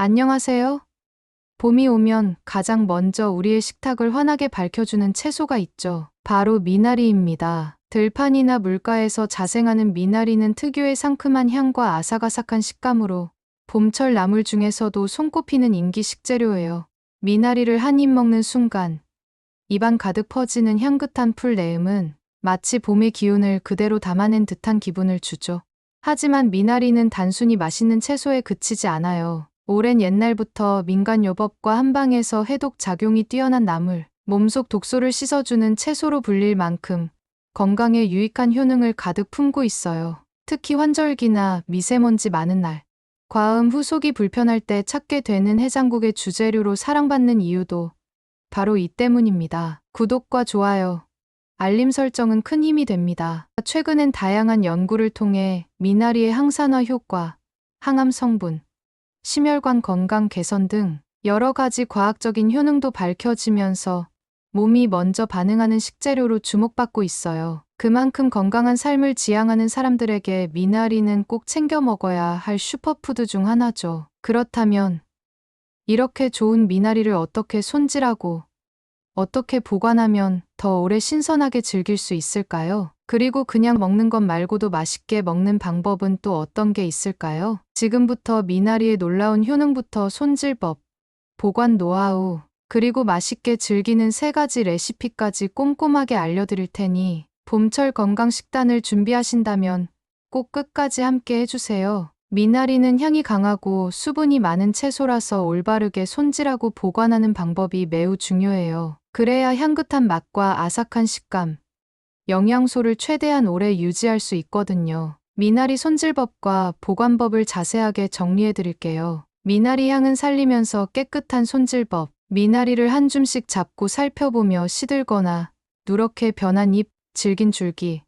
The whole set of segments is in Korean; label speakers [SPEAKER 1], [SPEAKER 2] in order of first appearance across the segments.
[SPEAKER 1] 안녕하세요. 봄이 오면 가장 먼저 우리의 식탁을 환하게 밝혀주는 채소가 있죠. 바로 미나리입니다. 들판이나 물가에서 자생하는 미나리는 특유의 상큼한 향과 아삭아삭한 식감으로 봄철 나물 중에서도 손꼽히는 인기 식재료예요. 미나리를 한 입 먹는 순간 입안 가득 퍼지는 향긋한 풀 내음은 마치 봄의 기운을 그대로 담아낸 듯한 기분을 주죠. 하지만 미나리는 단순히 맛있는 채소에 그치지 않아요. 오랜 옛날부터 민간요법과 한방에서 해독 작용이 뛰어난 나물, 몸속 독소를 씻어주는 채소로 불릴 만큼 건강에 유익한 효능을 가득 품고 있어요. 특히 환절기나 미세먼지 많은 날, 과음 후속이 불편할 때 찾게 되는 해장국의 주재료로 사랑받는 이유도 바로 이 때문입니다. 구독과 좋아요, 알림 설정은 큰 힘이 됩니다. 최근엔 다양한 연구를 통해 미나리의 항산화 효과, 항암 성분, 심혈관 건강 개선 등 여러 가지 과학적인 효능도 밝혀지면서 몸이 먼저 반응하는 식재료로 주목받고 있어요. 그만큼 건강한 삶을 지향하는 사람들에게 미나리는 꼭 챙겨 먹어야 할 슈퍼푸드 중 하나죠. 그렇다면 이렇게 좋은 미나리를 어떻게 손질하고 어떻게 보관하면 더 오래 신선하게 즐길 수 있을까요? 그리고 그냥 먹는 것 말고도 맛있게 먹는 방법은 또 어떤 게 있을까요? 지금부터 미나리의 놀라운 효능부터 손질법, 보관 노하우, 그리고 맛있게 즐기는 3가지 레시피까지 꼼꼼하게 알려드릴 테니 봄철 건강 식단을 준비하신다면 꼭 끝까지 함께 해주세요. 미나리는 향이 강하고 수분이 많은 채소라서 올바르게 손질하고 보관하는 방법이 매우 중요해요. 그래야 향긋한 맛과 아삭한 식감, 영양소를 최대한 오래 유지할 수 있거든요. 미나리 손질법과 보관법을 자세하게 정리해 드릴게요. 미나리 향은 살리면서 깨끗한 손질법. 미나리를 한 줌씩 잡고 살펴보며 시들거나 누렇게 변한 잎, 질긴 줄기,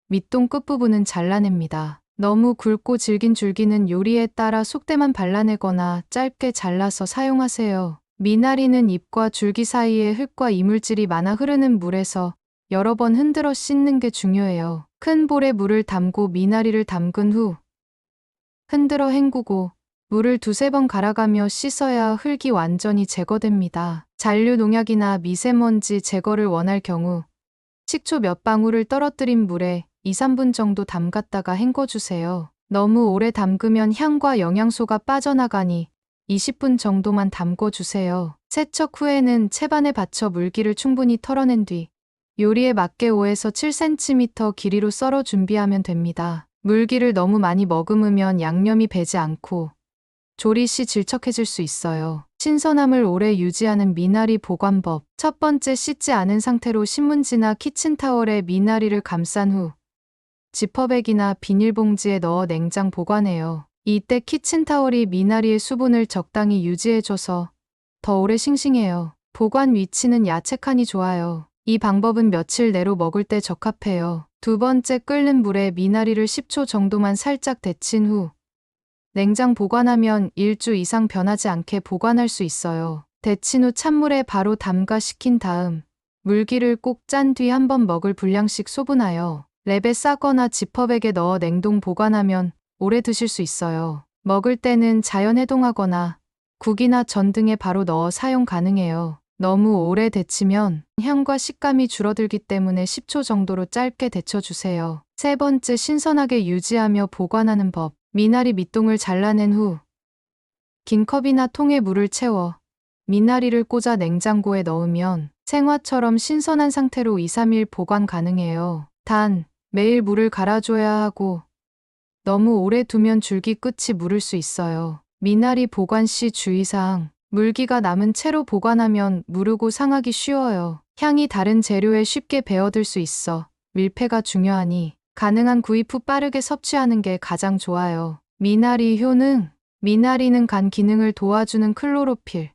[SPEAKER 1] 밑동 끝부분은 잘라냅니다. 너무 굵고 질긴 줄기는 요리에 따라 속대만 발라내거나 짧게 잘라서 사용하세요. 미나리는 잎과 줄기 사이에 흙과 이물질이 많아 흐르는 물에서 여러 번 흔들어 씻는 게 중요해요. 큰 볼에 물을 담고 미나리를 담근 후 흔들어 헹구고 물을 2~3번 갈아가며 씻어야 흙이 완전히 제거됩니다. 잔류 농약이나 미세먼지 제거를 원할 경우 식초 몇 방울을 떨어뜨린 물에 2~3분 정도 담갔다가 헹궈주세요. 너무 오래 담그면 향과 영양소가 빠져나가니 20분 정도만 담궈주세요. 세척 후에는 채반에 받쳐 물기를 충분히 털어낸 뒤 요리에 맞게 5에서 7cm 길이로 썰어 준비하면 됩니다. 물기를 너무 많이 머금으면 양념이 배지 않고 조리 시 질척해질 수 있어요. 신선함을 오래 유지하는 미나리 보관법. 첫 번째, 씻지 않은 상태로 신문지나 키친타월에 미나리를 감싼 후 지퍼백이나 비닐봉지에 넣어 냉장 보관해요. 이때 키친타월이 미나리의 수분을 적당히 유지해줘서 더 오래 싱싱해요. 보관 위치는 야채 칸이 좋아요. 이 방법은 며칠 내로 먹을 때 적합해요. 두 번째, 끓는 물에 미나리를 10초 정도만 살짝 데친 후 냉장 보관하면 1주 이상 변하지 않게 보관할 수 있어요. 데친 후 찬물에 바로 담가 식힌 다음 물기를 꼭 짠 뒤 한번 먹을 분량씩 소분하여 랩에 싸거나 지퍼백에 넣어 냉동 보관하면 오래 드실 수 있어요. 먹을 때는 자연 해동하거나 국이나 전 등에 바로 넣어 사용 가능해요. 너무 오래 데치면 향과 식감이 줄어들기 때문에 10초 정도로 짧게 데쳐주세요. 세 번째, 신선하게 유지하며 보관하는 법. 미나리 밑동을 잘라낸 후 긴 컵이나 통에 물을 채워 미나리를 꽂아 냉장고에 넣으면 생화처럼 신선한 상태로 2~3일 보관 가능해요. 단, 매일 물을 갈아줘야 하고 너무 오래 두면 줄기 끝이 무를 수 있어요. 미나리 보관 시 주의사항. 물기가 남은 채로 보관하면 무르고 상하기 쉬워요. 향이 다른 재료에 쉽게 배어들 수 있어 밀폐가 중요하니 가능한 구입 후 빠르게 섭취하는 게 가장 좋아요. 미나리 효능. 미나리는 간 기능을 도와주는 클로로필,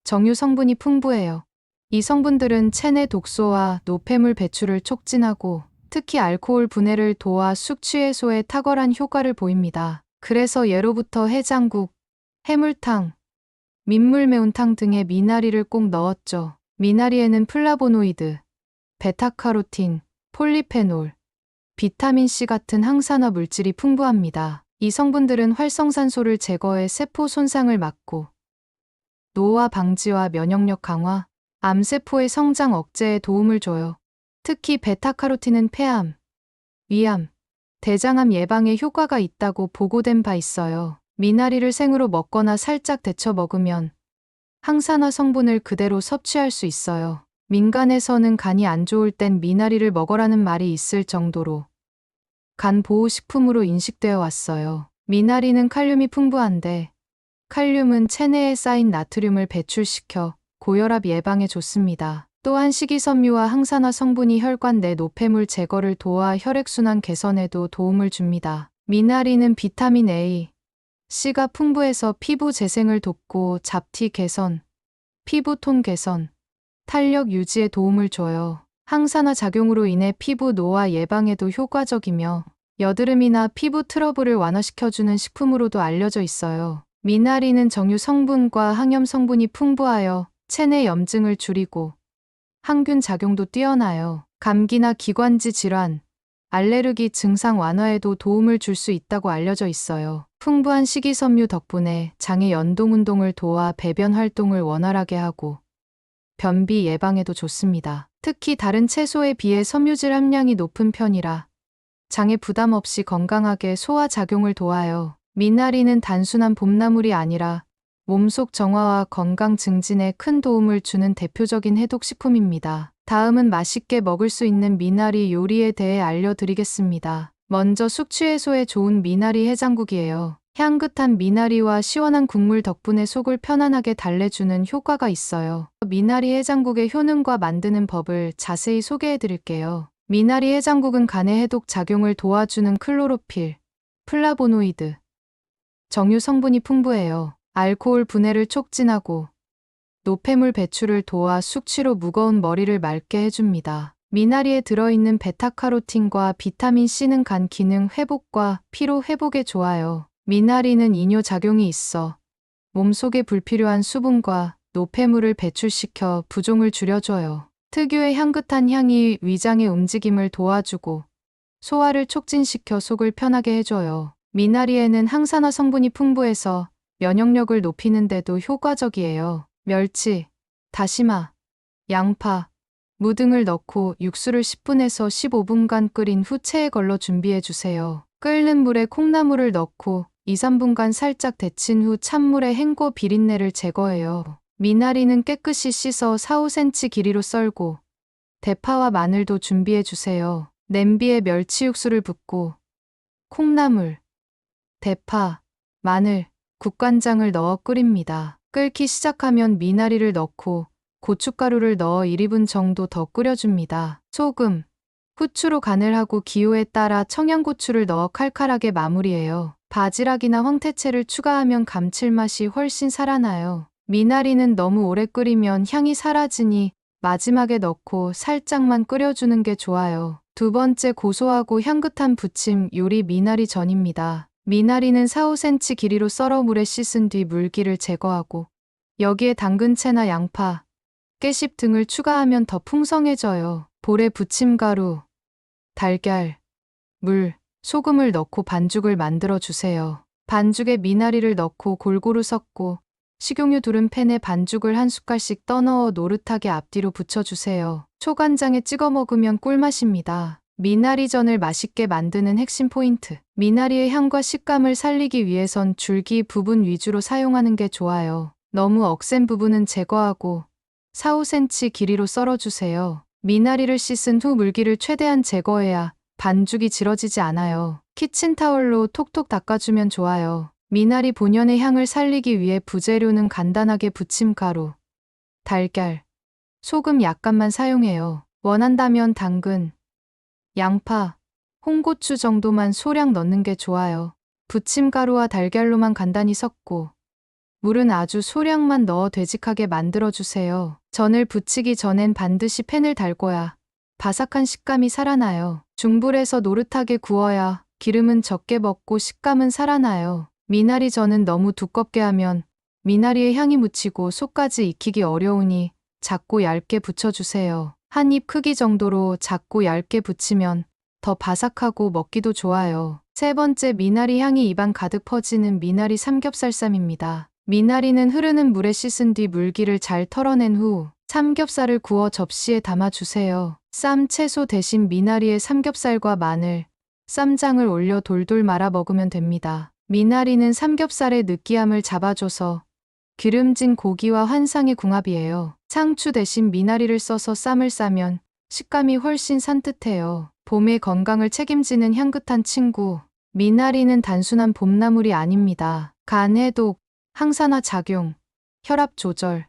[SPEAKER 1] 정유 성분이 풍부해요. 이 성분들은 체내 독소와 노폐물 배출을 촉진하고 특히 알코올 분해를 도와 숙취 해소에 탁월한 효과를 보입니다. 그래서 예로부터 해장국, 해물탕, 민물 매운탕 등에 미나리를 꼭 넣었죠. 미나리에는 플라보노이드, 베타카로틴, 폴리페놀, 비타민C 같은 항산화 물질이 풍부합니다. 이 성분들은 활성산소를 제거해 세포 손상을 막고 노화 방지와 면역력 강화, 암세포의 성장 억제에 도움을 줘요. 특히 베타카로틴은 폐암, 위암, 대장암 예방에 효과가 있다고 보고된 바 있어요. 미나리를 생으로 먹거나 살짝 데쳐 먹으면 항산화 성분을 그대로 섭취할 수 있어요. 민간에서는 간이 안 좋을 땐 미나리를 먹으라는 말이 있을 정도로 간 보호식품으로 인식되어 왔어요. 미나리는 칼륨이 풍부한데 칼륨은 체내에 쌓인 나트륨을 배출시켜 고혈압 예방에 좋습니다. 또한 식이섬유와 항산화 성분이 혈관 내 노폐물 제거를 도와 혈액순환 개선에도 도움을 줍니다. 미나리는 비타민 A, C가 풍부해서 피부 재생을 돕고 잡티 개선, 피부톤 개선, 탄력 유지에 도움을 줘요. 항산화 작용으로 인해 피부 노화 예방에도 효과적이며 여드름이나 피부 트러블을 완화시켜주는 식품으로도 알려져 있어요. 미나리는 정유 성분과 항염 성분이 풍부하여 체내 염증을 줄이고 항균 작용도 뛰어나요. 감기나 기관지 질환, 알레르기 증상 완화에도 도움을 줄 수 있다고 알려져 있어요. 풍부한 식이섬유 덕분에 장의 연동 운동을 도와 배변 활동을 원활하게 하고 변비 예방에도 좋습니다. 특히 다른 채소에 비해 섬유질 함량이 높은 편이라 장에 부담 없이 건강하게 소화 작용을 도와요. 미나리는 단순한 봄나물이 아니라 몸속 정화와 건강 증진에 큰 도움을 주는 대표적인 해독식품입니다. 다음은 맛있게 먹을 수 있는 미나리 요리에 대해 알려드리겠습니다. 먼저 숙취 해소에 좋은 미나리 해장국이에요. 향긋한 미나리와 시원한 국물 덕분에 속을 편안하게 달래주는 효과가 있어요. 미나리 해장국의 효능과 만드는 법을 자세히 소개해 드릴게요. 미나리 해장국은 간의 해독 작용을 도와주는 클로로필, 플라보노이드, 정유 성분이 풍부해요. 알코올 분해를 촉진하고 노폐물 배출을 도와 숙취로 무거운 머리를 맑게 해줍니다. 미나리에 들어있는 베타카로틴과 비타민 C는 간 기능 회복과 피로 회복에 좋아요. 미나리는 이뇨작용이 있어 몸속에 불필요한 수분과 노폐물을 배출시켜 부종을 줄여줘요. 특유의 향긋한 향이 위장의 움직임을 도와주고 소화를 촉진시켜 속을 편하게 해줘요. 미나리에는 항산화 성분이 풍부해서 면역력을 높이는 데도 효과적이에요. 멸치, 다시마, 양파, 무 등을 넣고 육수를 10분에서 15분간 끓인 후 체에 걸러 준비해주세요. 끓는 물에 콩나물을 넣고 2~3분간 살짝 데친 후 찬물에 헹궈 비린내를 제거해요. 미나리는 깨끗이 씻어 4~5cm 길이로 썰고 대파와 마늘도 준비해주세요. 냄비에 멸치 육수를 붓고 콩나물, 대파, 마늘, 국간장을 넣어 끓입니다. 끓기 시작하면 미나리를 넣고 고춧가루를 넣어 1~2분 정도 더 끓여줍니다. 소금, 후추로 간을 하고 기호에 따라 청양고추를 넣어 칼칼하게 마무리해요. 바지락이나 황태채를 추가하면 감칠맛이 훨씬 살아나요. 미나리는 너무 오래 끓이면 향이 사라지니 마지막에 넣고 살짝만 끓여주는 게 좋아요. 두 번째 고소하고 향긋한 부침 요리 미나리 전입니다. 미나리는 4~5cm 길이로 썰어 물에 씻은 뒤 물기를 제거하고 여기에 당근채나 양파, 깨씹 등을 추가하면 더 풍성해져요. 볼에 부침가루, 달걀, 물, 소금을 넣고 반죽을 만들어 주세요. 반죽에 미나리를 넣고 골고루 섞고 식용유 두른 팬에 반죽을 한 숟갈씩 떠넣어 노릇하게 앞뒤로 붙여주세요. 초간장에 찍어 먹으면 꿀맛입니다. 미나리전을 맛있게 만드는 핵심 포인트. 미나리의 향과 식감을 살리기 위해선 줄기 부분 위주로 사용하는 게 좋아요. 너무 억센 부분은 제거하고 4~5cm 길이로 썰어주세요. 미나리를 씻은 후 물기를 최대한 제거해야 반죽이 질어지지 않아요. 키친타올로 톡톡 닦아주면 좋아요. 미나리 본연의 향을 살리기 위해 부재료는 간단하게 부침가루, 달걀, 소금 약간만 사용해요. 원한다면 당근, 양파, 홍고추 정도만 소량 넣는 게 좋아요. 부침가루와 달걀로만 간단히 섞고 물은 아주 소량만 넣어 되직하게 만들어주세요. 전을 부치기 전엔 반드시 팬을 달궈야 바삭한 식감이 살아나요. 중불에서 노릇하게 구워야 기름은 적게 먹고 식감은 살아나요. 미나리 전은 너무 두껍게 하면 미나리의 향이 묻히고 속까지 익히기 어려우니 작고 얇게 부쳐주세요. 한 입 크기 정도로 작고 얇게 부치면 더 바삭하고 먹기도 좋아요. 세 번째, 미나리 향이 입안 가득 퍼지는 미나리 삼겹살쌈입니다. 미나리는 흐르는 물에 씻은 뒤 물기를 잘 털어낸 후 삼겹살을 구워 접시에 담아주세요. 쌈 채소 대신 미나리에 삼겹살과 마늘, 쌈장을 올려 돌돌 말아 먹으면 됩니다. 미나리는 삼겹살의 느끼함을 잡아줘서 기름진 고기와 환상의 궁합이에요. 상추 대신 미나리를 써서 쌈을 싸면 식감이 훨씬 산뜻해요. 봄의 건강을 책임지는 향긋한 친구. 미나리는 단순한 봄나물이 아닙니다. 간 해독, 항산화 작용, 혈압 조절,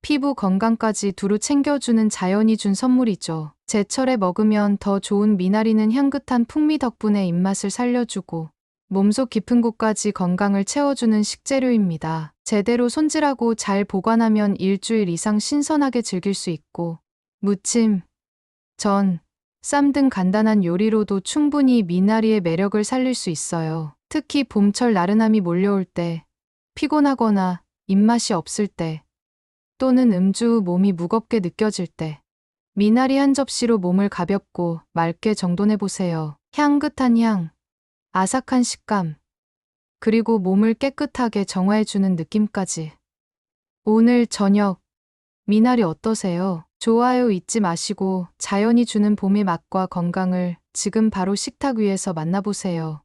[SPEAKER 1] 피부 건강까지 두루 챙겨주는 자연이 준 선물이죠. 제철에 먹으면 더 좋은 미나리는 향긋한 풍미 덕분에 입맛을 살려주고 몸속 깊은 곳까지 건강을 채워주는 식재료입니다. 제대로 손질하고 잘 보관하면 일주일 이상 신선하게 즐길 수 있고 무침, 전, 쌈 등 간단한 요리로도 충분히 미나리의 매력을 살릴 수 있어요. 특히 봄철 나른함이 몰려올 때, 피곤하거나 입맛이 없을 때, 또는 음주 후 몸이 무겁게 느껴질 때, 미나리 한 접시로 몸을 가볍고 맑게 정돈해보세요. 향긋한 향, 아삭한 식감, 그리고 몸을 깨끗하게 정화해주는 느낌까지. 오늘 저녁, 미나리 어떠세요? 좋아요 잊지 마시고 자연이 주는 봄의 맛과 건강을 지금 바로 식탁 위에서 만나보세요.